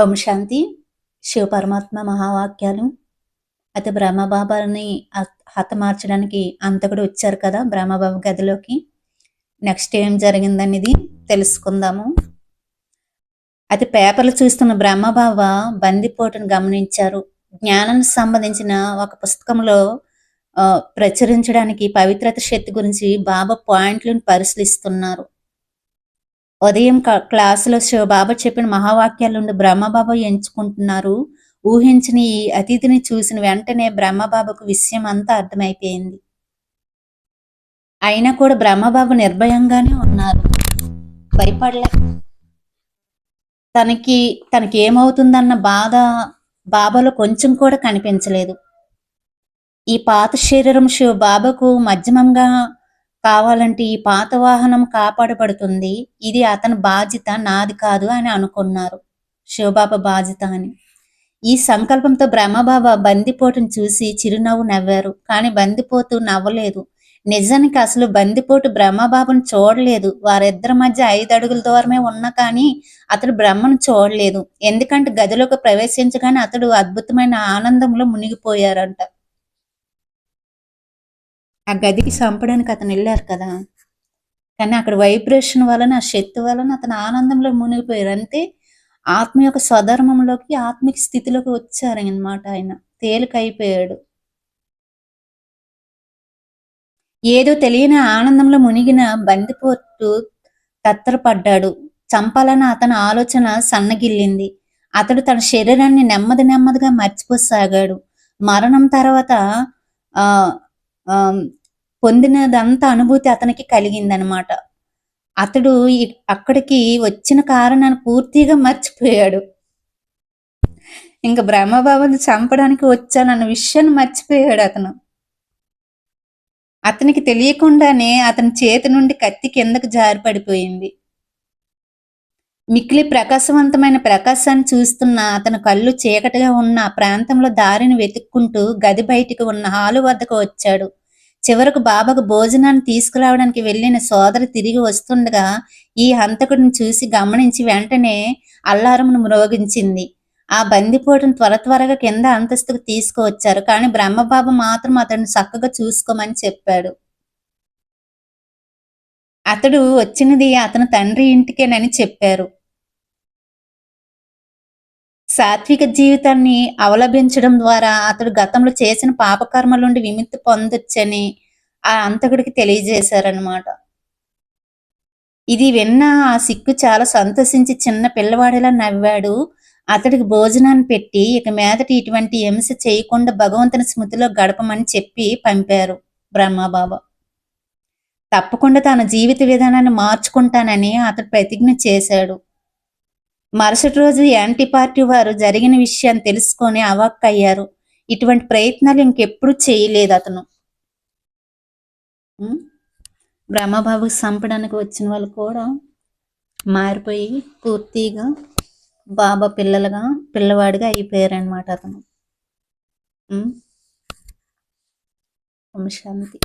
ఓం శాంతి. శివ పరమాత్మ మహావాక్యాలు. అయితే బ్రహ్మబాబాని హతమార్చడానికి అంతకుడు వచ్చారు కదా బ్రహ్మబాబా గదిలోకి. నెక్స్ట్ ఏం జరిగిందనేది తెలుసుకుందాము. అయితే పేపర్లు చూస్తున్న బ్రహ్మబాబా బందిపోటును గమనించారు. జ్ఞానానికి సంబంధించిన ఒక పుస్తకంలో ప్రచురించడానికి పవిత్రత శక్తి గురించి బాబా పాయింట్లను పరిశీలిస్తున్నారు. ఉదయం క్లాసులో బాబా చెప్పిన మహావాక్యాల నుండి బ్రహ్మబాబా ఎంచుకుంటున్నారు. ఊహించిన ఈ అతిథిని చూసిన వెంటనే బ్రహ్మబాబాకు విషయం అంతా అర్థమైపోయింది. అయినా కూడా బ్రహ్మబాబా నిర్భయంగానే ఉన్నారు, భయపడలే. తనకి ఏమవుతుందన్న బాధ బాబాలో కొంచెం కూడా కనిపించలేదు. ఈ పాత శరీరం శివ బాబాకు మధ్యమంగా కావాలంటే ఈ పాత వాహనం కాపాడబడుతుంది. ఇది అతని బాధ్యత, నాది కాదు అని అనుకున్నారు. శివబాబా బాధ్యత అని. ఈ సంకల్పంతో బ్రహ్మబాబా బందిపోటును చూసి చిరునవ్వు నవ్వారు. కానీ బందిపోతు నవ్వలేదు. నిజానికి అసలు బందిపోటు బ్రహ్మబాబును చూడలేదు. వారిద్దరి మధ్య 5 అడుగుల దూరమే ఉన్నా కానీ అతడు బ్రహ్మను చూడలేదు. ఎందుకంటే గదిలోకి ప్రవేశించగానే అతడు అద్భుతమైన ఆనందంలో మునిగిపోయారంట. ఆ గదికి చంపడానికి అతను వెళ్ళారు కదా, కానీ అక్కడ వైబ్రేషన్ వలన, ఆ శక్తి వలన అతను ఆనందంలో మునిగిపోయారు. అంతే ఆత్మ యొక్క స్వధర్మంలోకి, ఆత్మిక స్థితిలోకి వచ్చారు అన్నమాట. ఆయన తేలికైపోయాడు. ఏదో తెలియని ఆనందంలో మునిగిన బందిపోటు తత్తరపడ్డాడు. చంపాలన్న అతని ఆలోచన సన్నగిల్లింది. అతడు తన శరీరాన్ని నెమ్మదిగా మర్చిపోసాగాడు. మరణం తర్వాత పొందినదంతా అనుభూతి అతనికి కలిగిందనమాట. అతడు అక్కడికి వచ్చిన కారణాన్ని పూర్తిగా మర్చిపోయాడు. ఇంకా బ్రహ్మబాబాను చంపడానికి వచ్చానన్న విషయాన్ని మర్చిపోయాడు అతను. అతనికి తెలియకుండానే అతని చేతి నుండి కత్తి కిందకు జారిపడిపోయింది. మిక్కిలి ప్రకాశవంతమైన ప్రకాశాన్ని చూస్తున్న అతని కళ్ళు చీకటిగా ఉన్న ప్రాంతంలో దారిని వెతుక్కుంటూ గది బయటికి ఉన్న హాలు వద్దకు వచ్చాడు. చివరకు బాబాకు భోజనాన్ని తీసుకురావడానికి వెళ్ళిన సోదరి తిరిగి వస్తుండగా ఈ హంతకుడిని చూసి గమనించి వెంటనే అల్లారమును మ్రోగించింది. ఆ బందిపోటును త్వరగా కింద అంతస్తుకు తీసుకువచ్చారు. కానీ బ్రహ్మబాబు మాత్రం అతన్ని చక్కగా చూసుకోమని చెప్పాడు. అతడు వచ్చినది అతని తండ్రి ఇంటికేనని చెప్పారు. సాత్విక జీవితాన్ని అవలంబించడం ద్వారా అతడు గతంలో చేసిన పాపకర్మల నుండి విముక్తి పొందొచ్చని ఆ అంతకుడికి తెలియజేశారనమాట. ఇది విన్న ఆ సిక్కు చాలా సంతోషించి చిన్న పిల్లవాడిలా నవ్వాడు. అతడికి భోజనాన్ని పెట్టి ఇక మీదట ఇటువంటి హింస చేయకుండా భగవంతుని స్మృతిలో గడపమని చెప్పి పంపారు బ్రహ్మబాబా. తప్పకుండా తన జీవిత విధానాన్ని మార్చుకుంటానని అతడు ప్రతిజ్ఞ చేశాడు. మరుసటి రోజు యాంటీ పార్టీ వారు జరిగిన విషయాన్ని తెలుసుకొని అవాక్కయ్యారు. ఇటువంటి ప్రయత్నాలు ఇంకెప్పుడు చేయలేదు అతను. బ్రహ్మబాబు చంపడానికి వచ్చిన వాళ్ళు కూడా మారిపోయి పూర్తిగా బాబా పిల్లవాడిగా అయిపోయారనమాట అతను. శాంతి.